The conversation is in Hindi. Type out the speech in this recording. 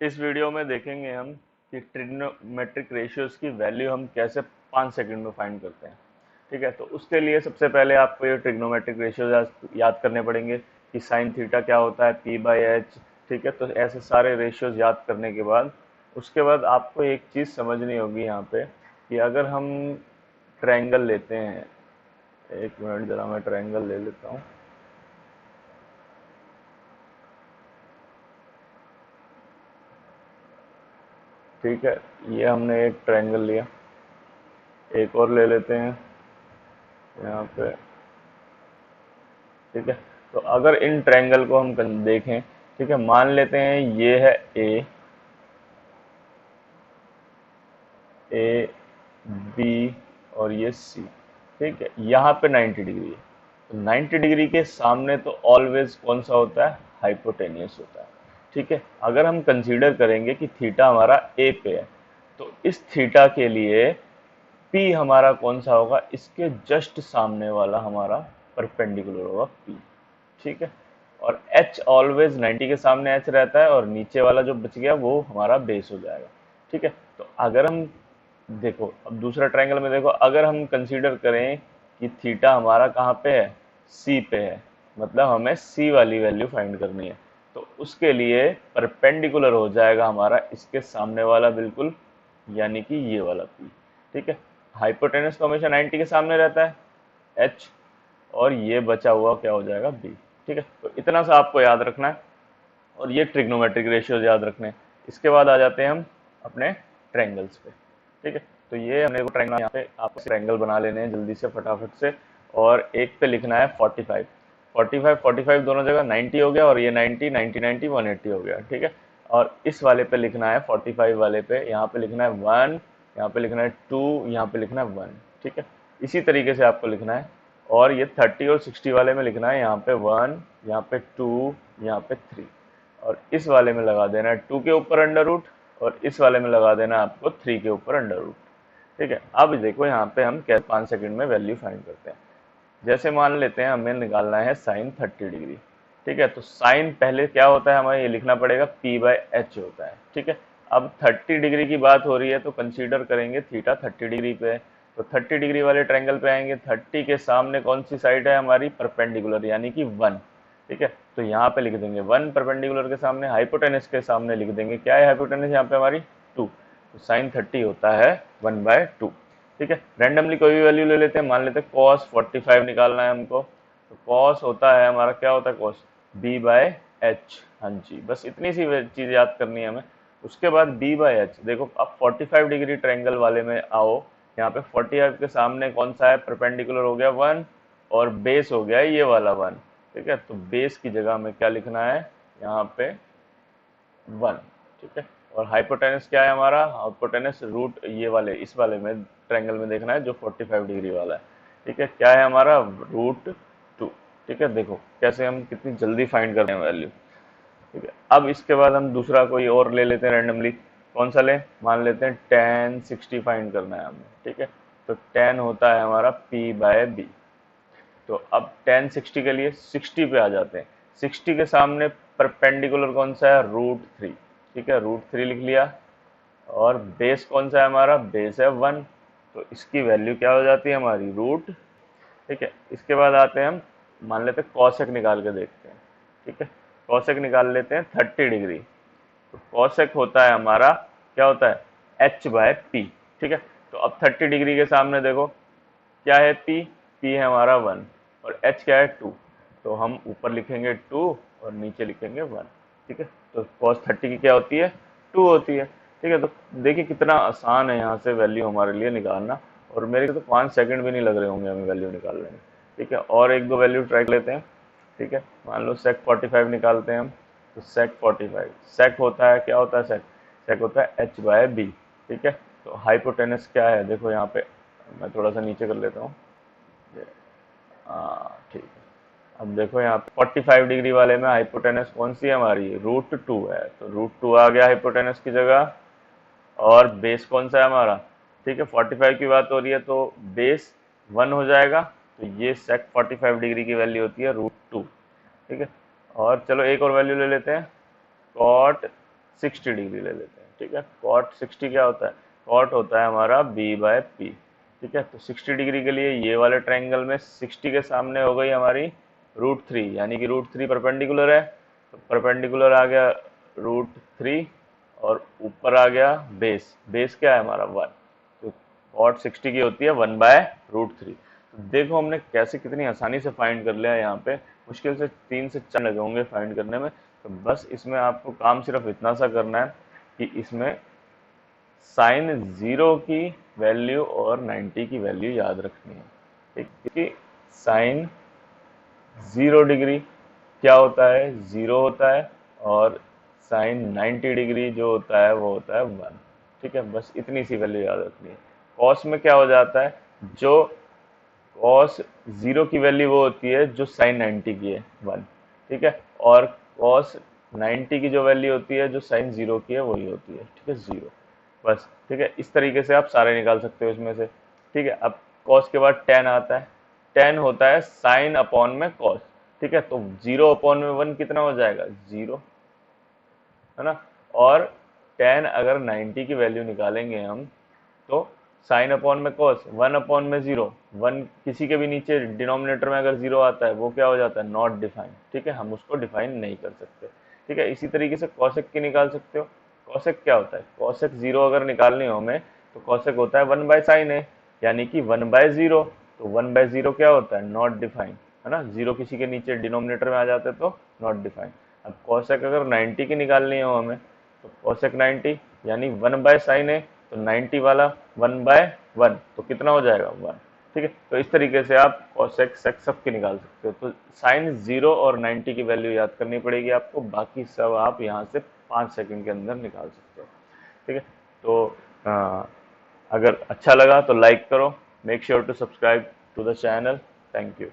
इस वीडियो में देखेंगे हम कि ट्रिग्नोमेट्रिक रेशियोज की वैल्यू हम कैसे 5 सेकंड में फाइंड करते हैं। ठीक है, तो उसके लिए सबसे पहले आपको ये ट्रिग्नोमेट्रिक रेशियोज याद करने पड़ेंगे कि साइन थीटा क्या होता है, पी बाई एच। ठीक है, तो ऐसे सारे रेशियोज याद करने के बाद उसके बाद आपको एक चीज़ समझनी होगी यहाँ पे कि अगर हम ट्रायंगल लेते हैं, एक मिनट जरा मैं ट्रायंगल ले लेता हूँ। ठीक है, ये हमने एक ट्रायंगल लिया, एक और ले लेते हैं यहाँ पे। ठीक है, तो अगर इन ट्रायंगल को हम देखें, ठीक है, मान लेते हैं ये है ए बी और ये सी। ठीक है, यहाँ पे 90 डिग्री है, तो 90 डिग्री के सामने तो ऑलवेज कौन सा होता है, हाइपोटेनियस होता है। ठीक है, अगर हम कंसीडर करेंगे कि थीटा हमारा ए पे है, तो इस थीटा के लिए पी हमारा कौन सा होगा, इसके जस्ट सामने वाला हमारा परपेंडिकुलर होगा पी। ठीक है, और एच ऑलवेज 90 के सामने एच रहता है और नीचे वाला जो बच गया वो हमारा बेस हो जाएगा। ठीक है, तो अगर हम देखो अब दूसरा ट्रायंगल में देखो, अगर हम कंसीडर करें कि थीटा हमारा कहाँ पे है, सी पे है, मतलब हमें सी वाली वैल्यू फाइंड करनी है, तो उसके लिए परपेंडिकुलर हो जाएगा हमारा इसके सामने वाला बिल्कुल, यानी कि ये वाला पी। ठीक है, हाइपोटेनस तो हमेशा 90 के सामने रहता है एच, और ये बचा हुआ क्या हो जाएगा बी। ठीक है, तो इतना सा आपको याद रखना है, और ये ट्रिग्नोमेट्रिक रेशियोज याद रखने हैं। इसके बाद आ जाते हैं हम अपने ट्रायंगल्स पे। ठीक है, तो ये हमने ट्रायंगल, यहाँ पे आपको ट्रायंगल बना लेने हैं जल्दी से फटाफट से, और एक पे लिखना है 45। 45 45 दोनों जगह 90 हो गया, और ये 90 90 90 180 हो गया। ठीक है, और इस वाले पे लिखना है 45 वाले पे, यहाँ पे लिखना है 1, यहाँ पे लिखना है 2, यहाँ पे लिखना है 1। ठीक है, इसी तरीके से आपको लिखना है, और ये 30 और 60 वाले में लिखना है यहाँ पे 1, यहाँ पे 2, यहाँ पे 3, और इस वाले में लगा देना है 2 के ऊपर अंडर रूट, और इस वाले में लगा देना है आपको 3 के ऊपर अंडर रूट। ठीक है, अब देखो यहाँ पे हम कैसे 5 सेकंड में वैल्यू फाइंड करते हैं। जैसे मान लेते हैं हमें निकालना है साइन 30 डिग्री। ठीक है, तो साइन पहले क्या होता है, हमें ये लिखना पड़ेगा पी बाई एच होता है। ठीक है, अब 30 डिग्री की बात हो रही है तो कंसीडर करेंगे थीटा 30 डिग्री पे है, तो 30 डिग्री वाले ट्रायंगल पे आएंगे, 30 के सामने कौन सी साइड है हमारी, परपेंडिकुलर, यानी कि 1। ठीक है, तो यहाँ पे लिख देंगे 1 परपेंडिकुलर के सामने, हाइपोटेनस के सामने लिख देंगे, क्या है हाइपोटेनस यहाँ पे हमारी 2, तो साइन 30 होता है 1/2। ठीक है, रैंडमली कोई भी वैल्यू ले लेते हैं, मान लेते हैं cos 45 निकालना है हमको, तो cos होता है हमारा, क्या होता है cos, b बाय एच। हाँ जी, बस इतनी सी चीज़ याद करनी है हमें। उसके बाद b बाय एच, देखो अब 45 डिग्री ट्रायंगल वाले में आओ, यहाँ पे 45 के सामने कौन सा है, परपेंडिकुलर हो गया 1, और बेस हो गया ये वाला 1। ठीक है, तो बेस की जगह में क्या लिखना है, यहाँ पे 1। ठीक है, और हाइपोटेनस क्या है हमारा, हाइपोटेनस रूट ये वाले, इस वाले में ट्रायंगल में देखना है जो 45 डिग्री वाला है। ठीक है, क्या है हमारा, √2। ठीक है, देखो कैसे हम कितनी जल्दी फाइंड करते हैं वैल्यू। ठीक है, अब इसके बाद हम दूसरा कोई और ले लेते हैं रैंडमली, कौन सा लें, मान लेते हैं tan 60 फाइंड करना है हमें। ठीक है, तो tan होता है हमारा p/b। तो अब tan 60 के लिए 60 पे आ जाते हैं, 60 के सामने परपेंडिकुलर कौन सा है, √3। ठीक है, √3 लिख लिया, और बेस कौन सा है हमारा, बेस है 1, तो इसकी वैल्यू क्या हो जाती है हमारी, रूट। ठीक है, इसके बाद आते हैं हम, मान लेते हैं कॉसेक निकाल के देखते हैं। ठीक है, कॉसेक निकाल लेते हैं 30 डिग्री, तो कॉसेक होता है हमारा, क्या होता है, h/p। ठीक है, तो अब 30 डिग्री के सामने देखो क्या है, p है हमारा 1, और h क्या है 2, तो हम ऊपर लिखेंगे 2 और नीचे लिखेंगे 1। ठीक है, तो cos 30 की क्या होती है, 2 होती है। ठीक है, तो देखिए कितना आसान है यहाँ से वैल्यू हमारे लिए निकालना, और मेरे को तो 5 सेकंड भी नहीं लग रहे होंगे हमें वैल्यू निकालने में। ठीक है, और एक दो वैल्यू ट्राई कर लेते हैं। ठीक है, मान लो sec 45 निकालते हैं हम, तो sec 45, sec होता है, क्या होता है sec, sec होता है h/b। ठीक है, तो हाइपोटेनस क्या है, देखो यहाँ पे मैं थोड़ा सा नीचे कर लेता हूँ। हाँ ठीक है, अब देखो यहाँ पे 45 डिग्री वाले में हाइपोटेनस कौन सी है हमारी, √2 है, तो √2 आ गया हाइपोटेनस की जगह, और बेस कौन सा है हमारा। ठीक है, 45 की बात हो रही है तो बेस 1 हो जाएगा, तो ये sec 45 डिग्री की वैल्यू होती है √2। ठीक है, और चलो एक और वैल्यू ले लेते हैं, cot 60 डिग्री ले लेते हैं, ठीक है। कॉट 60 क्या होता है, कॉट होता है हमारा b/p, ठीक है। तो 60 डिग्री के लिए ये वाले ट्रायंगल में 60 के सामने हो गई हमारी √3, यानी कि √3 परपेंडिकुलर है, तो परपेंडिकुलर आ गया √3 और ऊपर आ गया बेस, बेस क्या है हमारा 1, तो कॉट 60 की होती है 1/√3। तो देखो हमने कैसे कितनी आसानी से फाइंड कर लिया यहाँ पे, मुश्किल से 3 से 4 लगे होंगे फाइंड करने में। तो बस इसमें आपको काम सिर्फ इतना सा करना है कि इसमें साइन 0 की वैल्यू और 90 की वैल्यू याद रखनी है, ठीक, क्योंकि साइन 0 डिग्री क्या होता है, 0 होता है, और साइन 90 डिग्री जो होता है वो होता है 1, ठीक है। बस इतनी सी वैल्यू याद रखनी है। कॉस में क्या हो जाता है, जो कॉस 0 की वैल्यू वो होती है जो साइन 90 की है 1, ठीक है, और कॉस 90 की जो वैल्यू होती है जो साइन 0 की है वही होती है, ठीक है, 0। बस, ठीक है, इस तरीके से आप सारे निकाल सकते हो इसमें से, ठीक है। अब कॉस के बाद टेन आता है, टेन होता है साइन अपॉन में कॉस, ठीक है। तो 0 अपॉन में 1 कितना हो जाएगा, 0, है ना। और टेन अगर 90 की वैल्यू निकालेंगे हम, तो साइन अपॉन में कॉस, 1 अपॉन में 0, 1 किसी के भी नीचे डिनोमिनेटर में अगर 0 आता है वो क्या हो जाता है, नॉट डिफाइंड, ठीक है, हम उसको डिफाइन नहीं कर सकते, ठीक है। इसी तरीके से कॉसेक की निकाल सकते हो। कॉसेक क्या होता है, कॉसेक 0 अगर निकालनी हो हमें, तो कॉसेक होता है 1/sin है, यानी कि 1/0। तो 1/0 क्या होता है, नॉट डिफाइंड, है ना, 0 किसी के नीचे डिनोमिनेटर में आ जाते तो नॉट डिफाइंड। अब कॉसेक अगर 90 की निकालनी हो हमें, तो कॉसेक 90 यानी 1/sin है, तो 90 वाला 1/1, तो कितना हो जाएगा 1, ठीक है। तो इस तरीके से आप कॉसेक सेक सब की निकाल सकते हो। तो साइन 0 और 90 की वैल्यू याद करनी पड़ेगी आपको, बाकी सब आप यहाँ से 5 सेकंड के अंदर निकाल सकते हो, ठीक है। तो अगर अच्छा लगा तो लाइक करो, make sure to subscribe to the channel, thank you.